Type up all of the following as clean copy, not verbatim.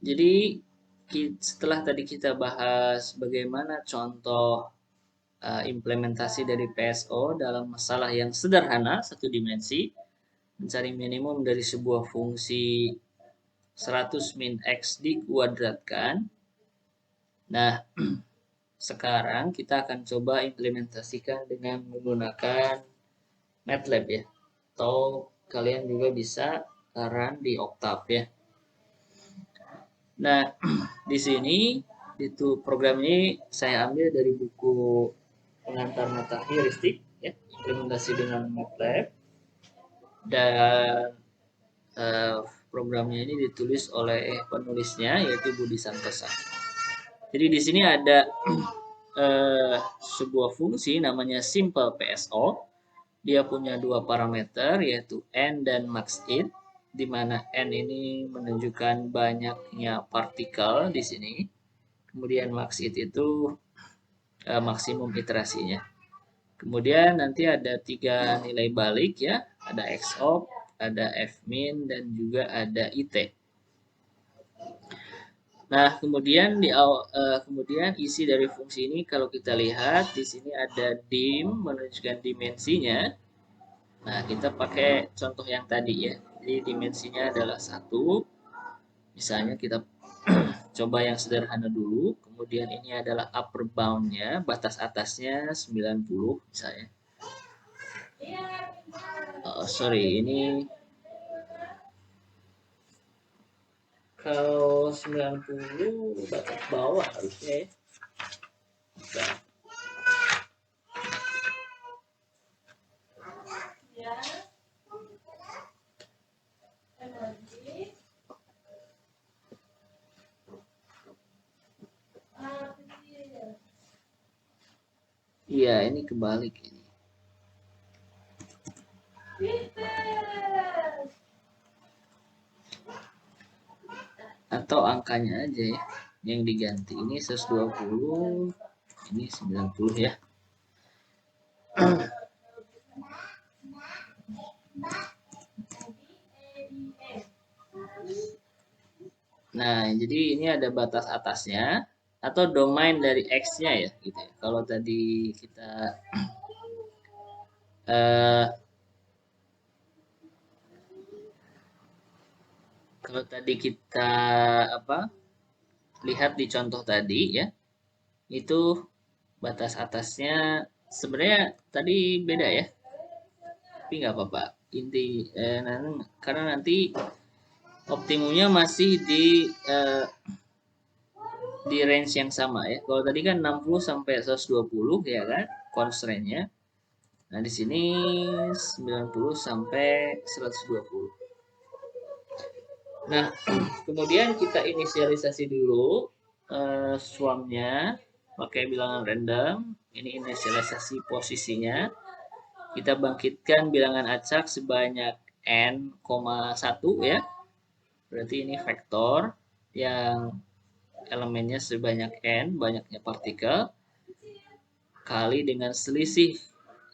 Jadi setelah tadi kita bahas bagaimana contoh implementasi dari PSO dalam masalah yang sederhana, satu dimensi, mencari minimum dari sebuah fungsi 100 min X dikuadratkan. Nah, sekarang kita akan coba implementasikan dengan menggunakan MATLAB ya. Atau kalian juga bisa run di Octave ya. Nah, di sini itu program ini saya ambil dari buku pengantar mata heuristik ya, implementasi dengan MATLAB, dan programnya ini ditulis oleh penulisnya yaitu Budi Santosa. Jadi di sini ada sebuah fungsi namanya simple PSO. Dia punya dua parameter yaitu n dan maxit, di mana n ini menunjukkan banyaknya partikel di sini. Kemudian maxit itu maksimum iterasinya. Kemudian nanti ada 3 nilai balik ya, ada xopt, ada fmin, dan juga ada it. Nah, kemudian isi dari fungsi ini kalau kita lihat di sini ada dim menunjukkan dimensinya. Nah, kita pakai contoh yang tadi ya. Jadi dimensinya adalah 1. Misalnya kita coba yang sederhana dulu. Kemudian ini adalah upper bound-nya, batas atasnya 90 misalnya. Sorry, ini kalau 90 batas bawah harusnya ya. Nah. Iya, ini kebalik ini. Atau angkanya aja ya yang diganti. Ini 120, ini 90 ya. Nah, jadi ini ada batas atasnya atau domain dari X-nya ya gitu ya. Kalau tadi kita lihat di contoh tadi ya, itu batas atasnya sebenarnya tadi beda ya, tapi nggak apa-apa. Karena nanti optimumnya masih di range yang sama ya. Kalau tadi kan 60 sampai 120 ya kan constraint-nya. Nah, di sini 90 sampai 120. Nah, kemudian kita inisialisasi dulu swarm-nya pakai bilangan random. Ini inisialisasi posisinya. Kita bangkitkan bilangan acak sebanyak n,1 ya. Berarti ini vektor yang elemennya sebanyak n, banyaknya partikel, kali dengan selisih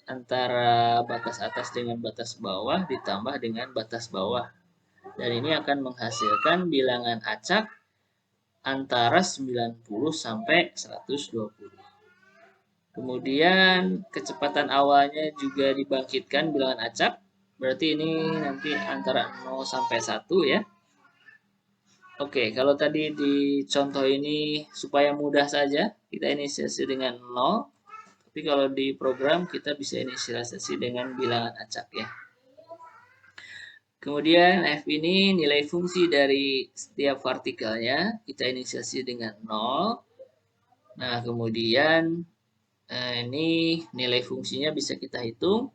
antara batas atas dengan batas bawah ditambah dengan batas bawah. Dan ini akan menghasilkan bilangan acak antara 90 sampai 120. Kemudian kecepatan awalnya juga dibangkitkan bilangan acak. Berarti ini nanti antara 0 sampai 1 ya. Oke, kalau tadi di contoh ini supaya mudah saja, kita inisialisasi dengan 0. Tapi kalau di program kita bisa inisialisasi dengan bilangan acak ya. Kemudian F ini nilai fungsi dari setiap partikelnya, kita inisialisasi dengan 0. Nah, kemudian ini nilai fungsinya bisa kita hitung.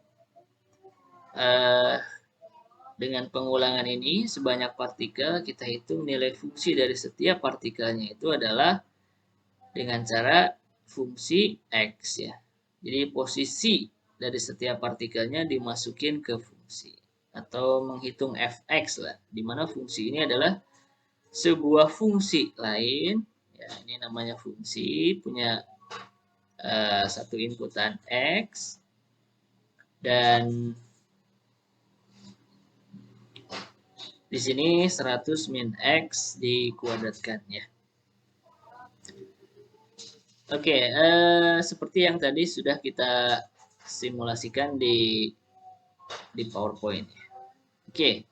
Dengan pengulangan ini sebanyak partikel, kita hitung nilai fungsi dari setiap partikelnya itu adalah dengan cara fungsi X ya. Jadi posisi dari setiap partikelnya dimasukin ke fungsi atau menghitung fx lah, dimana fungsi ini adalah sebuah fungsi lain ya, ini namanya fungsi punya satu inputan x dan Di sini 100 min X dikuadratkan ya. Oke, seperti yang tadi sudah kita simulasikan di PowerPoint. Oke,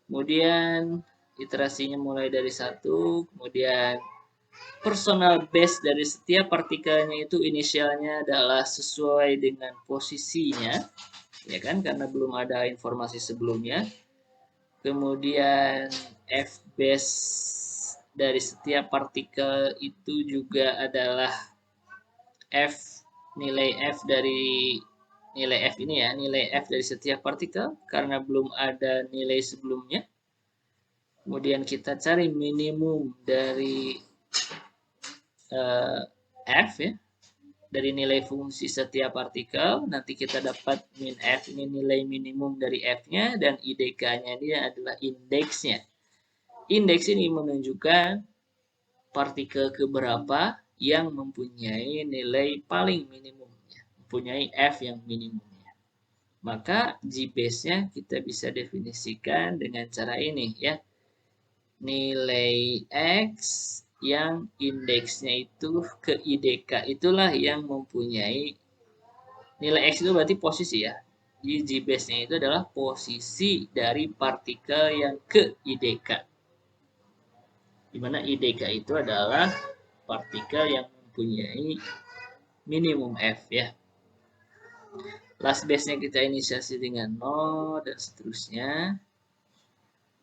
kemudian iterasinya mulai dari 1, kemudian personal base dari setiap partikelnya itu inisialnya adalah sesuai dengan posisinya, ya kan, karena belum ada informasi sebelumnya. Kemudian F base dari setiap partikel itu juga adalah nilai F dari nilai F ini ya, nilai F dari setiap partikel karena belum ada nilai sebelumnya. Kemudian kita cari minimum dari F ya, dari nilai fungsi setiap partikel. Nanti kita dapat min F, ini nilai minimum dari F-nya, dan IDK-nya dia adalah indeksnya. Indeks ini menunjukkan partikel keberapa yang mempunyai nilai paling minimumnya, mempunyai F yang minimumnya. Maka G-base-nya kita bisa definisikan dengan cara ini ya. Nilai X yang indeksnya itu ke IDK itulah yang mempunyai nilai X itu berarti posisi ya. Jadi G-base-nya itu adalah posisi dari partikel yang ke IDK. Di mana IDK itu adalah partikel yang mempunyai minimum F ya. Last base-nya kita inisiasi dengan 0 dan seterusnya.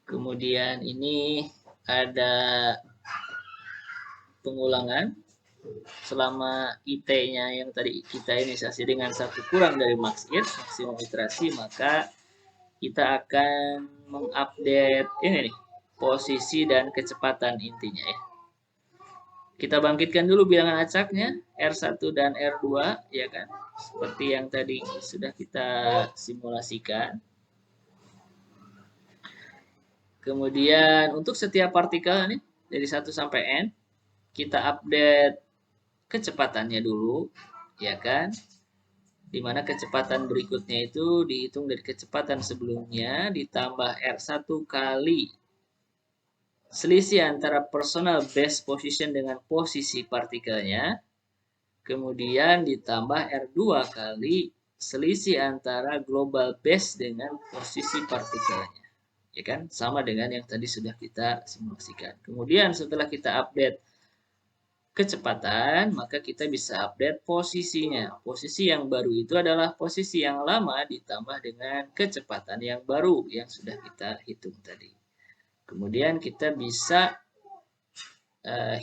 Kemudian ini ada pengulangan selama IT-nya yang tadi kita inisiasi dengan 1 kurang dari max it, maksimum iterasi, maka kita akan mengupdate ini nih, posisi dan kecepatan intinya ya. Kita bangkitkan dulu bilangan acaknya, R1 dan R2, ya kan? Seperti yang tadi sudah kita simulasikan. Kemudian untuk setiap partikel nih, dari 1 sampai N, kita update kecepatannya dulu, ya kan? Dimana kecepatan berikutnya itu dihitung dari kecepatan sebelumnya, ditambah R1 kali selisih antara personal base position dengan posisi partikelnya, kemudian ditambah R2 kali selisih antara global base dengan posisi partikelnya. Ya kan? Sama dengan yang tadi sudah kita simulasikan. Kemudian setelah kita update kecepatan, maka kita bisa update posisinya. Posisi yang baru itu adalah posisi yang lama ditambah dengan kecepatan yang baru yang sudah kita hitung tadi. Kemudian kita bisa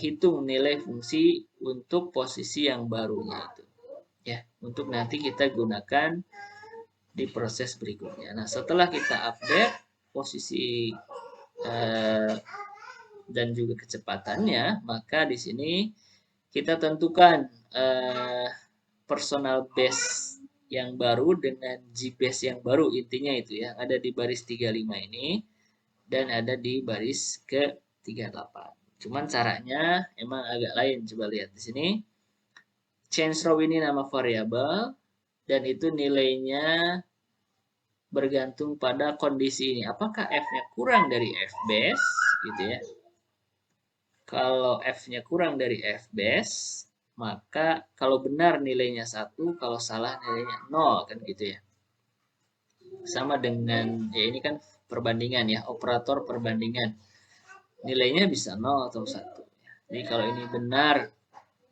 hitung nilai fungsi untuk posisi yang barunya itu. Ya, untuk nanti kita gunakan di proses berikutnya. Nah, setelah kita update posisi dan juga kecepatannya, maka di sini kita tentukan personal base yang baru dengan G base yang baru, intinya itu ya, ada di baris 35 ini dan ada di baris ke 38. Cuman caranya emang agak lain. Coba lihat di sini. Change row ini nama variabel dan itu nilainya bergantung pada kondisi ini. Apakah F-nya kurang dari F base gitu ya. Kalau F-nya kurang dari F base, maka kalau benar nilainya 1, kalau salah nilainya 0 kan gitu ya. Sama dengan ya ini kan perbandingan ya, operator perbandingan. Nilainya bisa 0 atau 1. Jadi kalau ini benar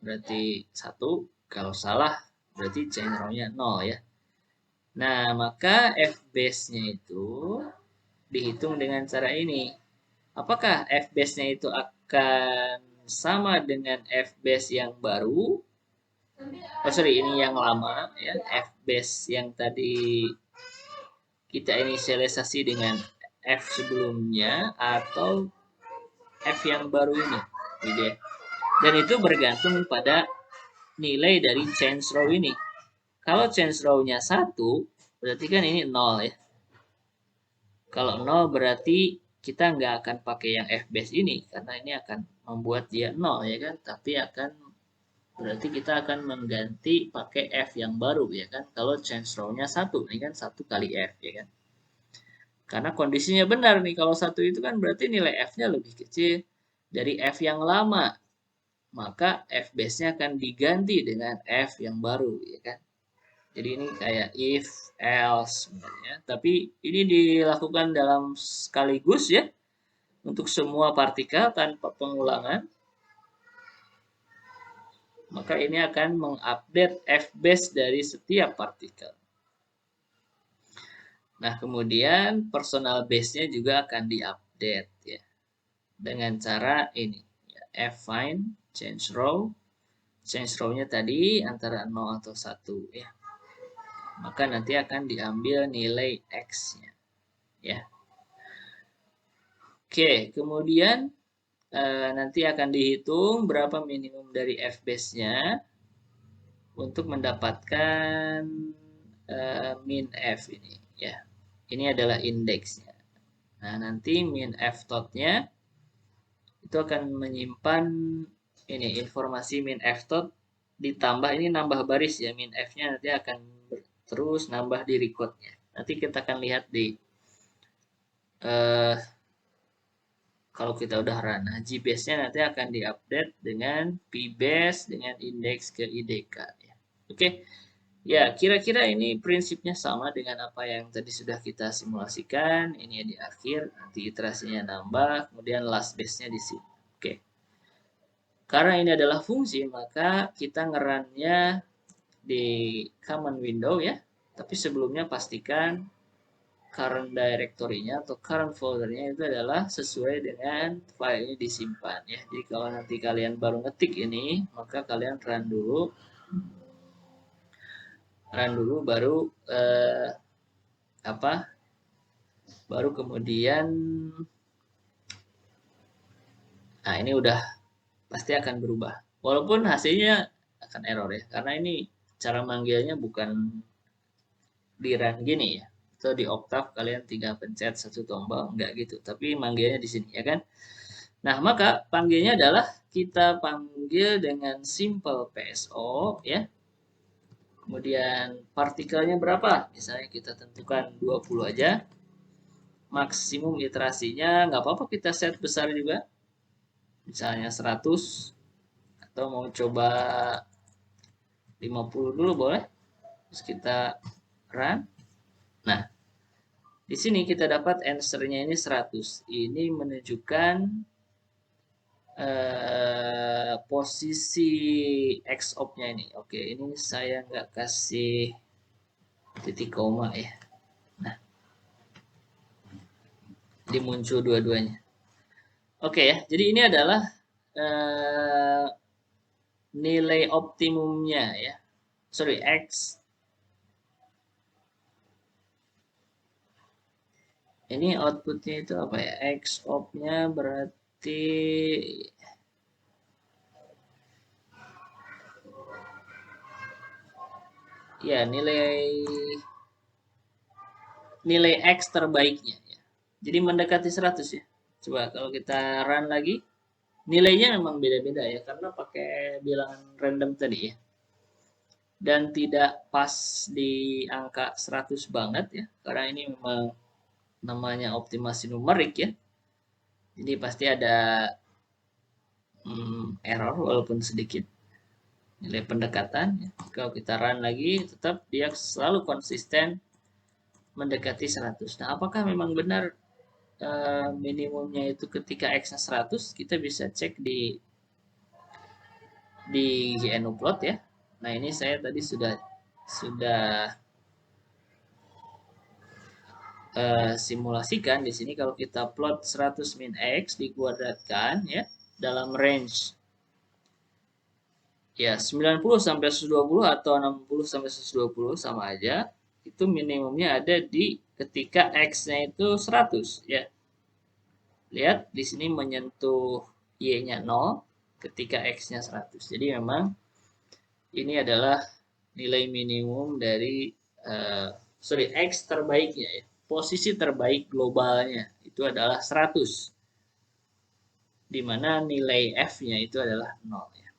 berarti 1, kalau salah berarti chain row-nya 0 ya. Nah, maka F base-nya itu dihitung dengan cara ini. Apakah F base-nya itu akan sama dengan F base yang baru? Oh sorry, ini yang lama ya. F base yang tadi kita inisialisasi dengan F sebelumnya atau F yang baru ini, gitu ya. Dan itu bergantung pada nilai dari change row ini. Kalau change row-nya 1, berarti kan ini 0 ya. Kalau 0 berarti kita nggak akan pakai yang F base ini, karena ini akan membuat dia 0 ya kan. Tapi berarti kita akan mengganti pakai F yang baru ya kan. Kalau change row-nya 1, ini kan 1 kali F ya kan. Karena kondisinya benar nih, kalau 1 itu kan berarti nilai F-nya lebih kecil dari F yang lama. Maka F base-nya akan diganti dengan F yang baru, ya kan? Jadi ini kayak if, else sebenarnya. Tapi ini dilakukan dalam sekaligus ya, untuk semua partikel tanpa pengulangan. Maka ini akan mengupdate F base dari setiap partikel. Nah, kemudian personal base-nya juga akan diupdate ya. Dengan cara ini, ya, F find change row. Change row-nya tadi antara 0 atau 1 ya. Maka nanti akan diambil nilai X-nya ya. Oke, kemudian nanti akan dihitung berapa minimum dari F base-nya untuk mendapatkan min F ini ya. Ini adalah indeksnya. Nah, nanti min F tot-nya itu akan menyimpan ini informasi min F tot ditambah, ini nambah baris ya, min F-nya nanti akan terus nambah di record-nya. Nanti kita akan lihat di kalau kita udah run. Nah, Gbase-nya nanti akan diupdate dengan Pbase dengan indeks ke IDK ya. Oke. Ya, kira-kira ini prinsipnya sama dengan apa yang tadi sudah kita simulasikan. Ini di akhir, nanti iterasinya nambah, kemudian last base-nya di sini. Oke. Karena ini adalah fungsi, maka kita ngerunnya di command window ya. Tapi sebelumnya pastikan current directory-nya atau current folder-nya itu adalah sesuai dengan file ini disimpan ya. Jadi kalau nanti kalian baru ngetik ini, maka kalian run dulu baru baru kemudian nah ini udah pasti akan berubah. Walaupun hasilnya akan error ya, karena ini cara manggilnya bukan di run gini ya. Atau di Octave kalian tinggal pencet satu tombol, enggak gitu. Tapi manggilnya di sini ya kan. Nah, maka panggilnya adalah kita panggil dengan simple PSO ya. Kemudian partikelnya berapa? Misalnya kita tentukan 20 aja. Maksimum iterasinya nggak apa-apa kita set besar juga. Misalnya 100 atau mau coba 50 dulu boleh. Terus kita run. Nah, di sini kita dapat answer-nya ini 100. Ini menunjukkan posisi X op-nya ini. Oke, ini saya nggak kasih titik koma ya. Nah, dimuncul dua-duanya. Oke ya, jadi ini adalah nilai optimumnya ya. Sorry, X. Ini outputnya itu apa ya? X op-nya berarti ya nilai X terbaiknya ya. Jadi mendekati 100 ya. Coba kalau kita run lagi, nilainya memang beda-beda ya karena pakai bilangan random tadi ya. Dan tidak pas di angka 100 banget ya, karena ini memang namanya optimasi numerik ya. Jadi pasti ada error walaupun sedikit. Nilai pendekatan ya. Kalau kita run lagi tetap dia selalu konsisten mendekati 100. Nah, apakah memang benar minimumnya itu ketika X-nya 100? Kita bisa cek di GNU-plot ya. Nah, ini saya tadi sudah simulasikan di sini. Kalau kita plot 100 min X dikuadratkan ya dalam range ya 90 sampai 120 atau 60 sampai 120 sama aja. Itu minimumnya ada di ketika X-nya itu 100 ya. Lihat di sini menyentuh Y-nya 0 ketika X-nya 100. Jadi memang ini adalah nilai minimum dari X terbaiknya ya. Posisi terbaik globalnya itu adalah 100. Di mana nilai F-nya itu adalah 0 ya.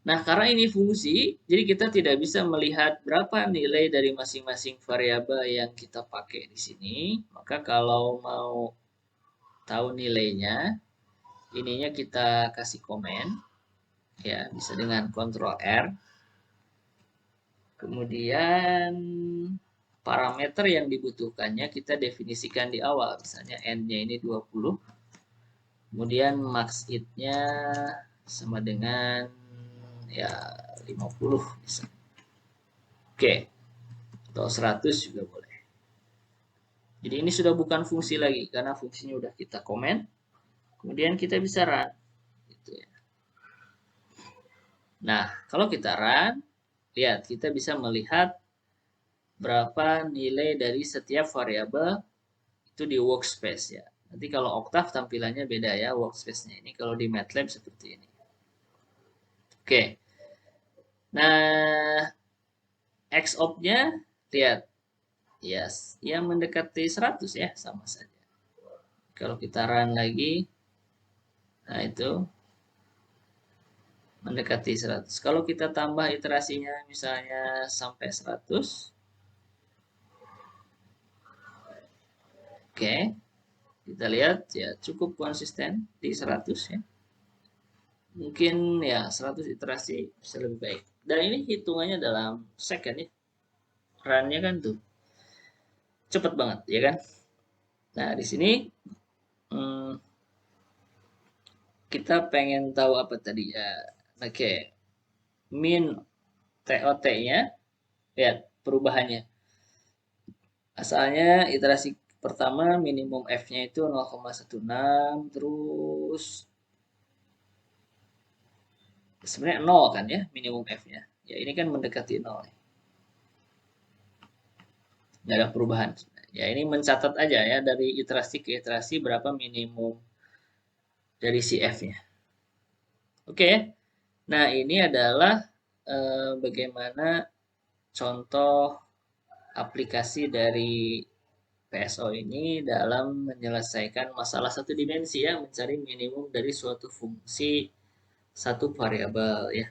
Nah, karena ini fungsi, jadi kita tidak bisa melihat berapa nilai dari masing-masing variabel yang kita pakai di sini. Maka kalau mau tahu nilainya, ininya kita kasih komen, ya bisa dengan Ctrl R. Kemudian parameter yang dibutuhkannya kita definisikan di awal, misalnya n-nya ini 20. Kemudian max it-nya sama dengan ya 50 bisa. Oke, atau 100 juga boleh. Jadi ini sudah bukan fungsi lagi karena fungsinya udah kita komen. Kemudian kita bisa run gitu ya. Nah, kalau kita run, lihat kita bisa melihat berapa nilai dari setiap variabel itu di workspace ya. Nanti kalau Octave tampilannya beda ya workspace-nya. Ini kalau di MATLAB seperti ini. Oke. Nah, XOP-nya lihat. Yes, yang mendekati 100 ya, sama saja. Kalau kita run lagi, nah itu mendekati 100. Kalau kita tambah iterasinya misalnya sampai 100. Oke. Kita lihat ya cukup konsisten di 100 ya. Mungkin ya 100 iterasi bisa lebih baik. Dan ini hitungannya dalam second ya. Run-nya kan tuh cepet banget ya kan. Nah, di sini kita pengen tahu apa tadi ya. Oke. Min TOT-nya lihat perubahannya. Asalnya iterasi pertama minimum F-nya itu 0,16 terus sebenarnya 0 kan ya minimum F-nya. Ya ini kan mendekati 0. Nggak ada perubahan. Ya ini mencatat aja ya dari iterasi ke iterasi berapa minimum dari si F-nya. Oke. Nah, ini adalah bagaimana contoh aplikasi dari PSO ini dalam menyelesaikan masalah satu dimensi ya, mencari minimum dari suatu fungsi satu variabel ya.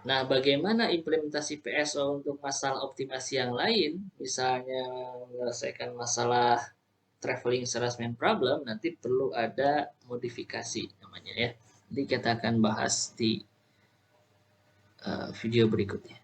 Nah, bagaimana implementasi PSO untuk masalah optimasi yang lain, misalnya menyelesaikan masalah traveling salesman problem, nanti perlu ada modifikasi namanya ya. Jadi kita akan bahas di video berikutnya.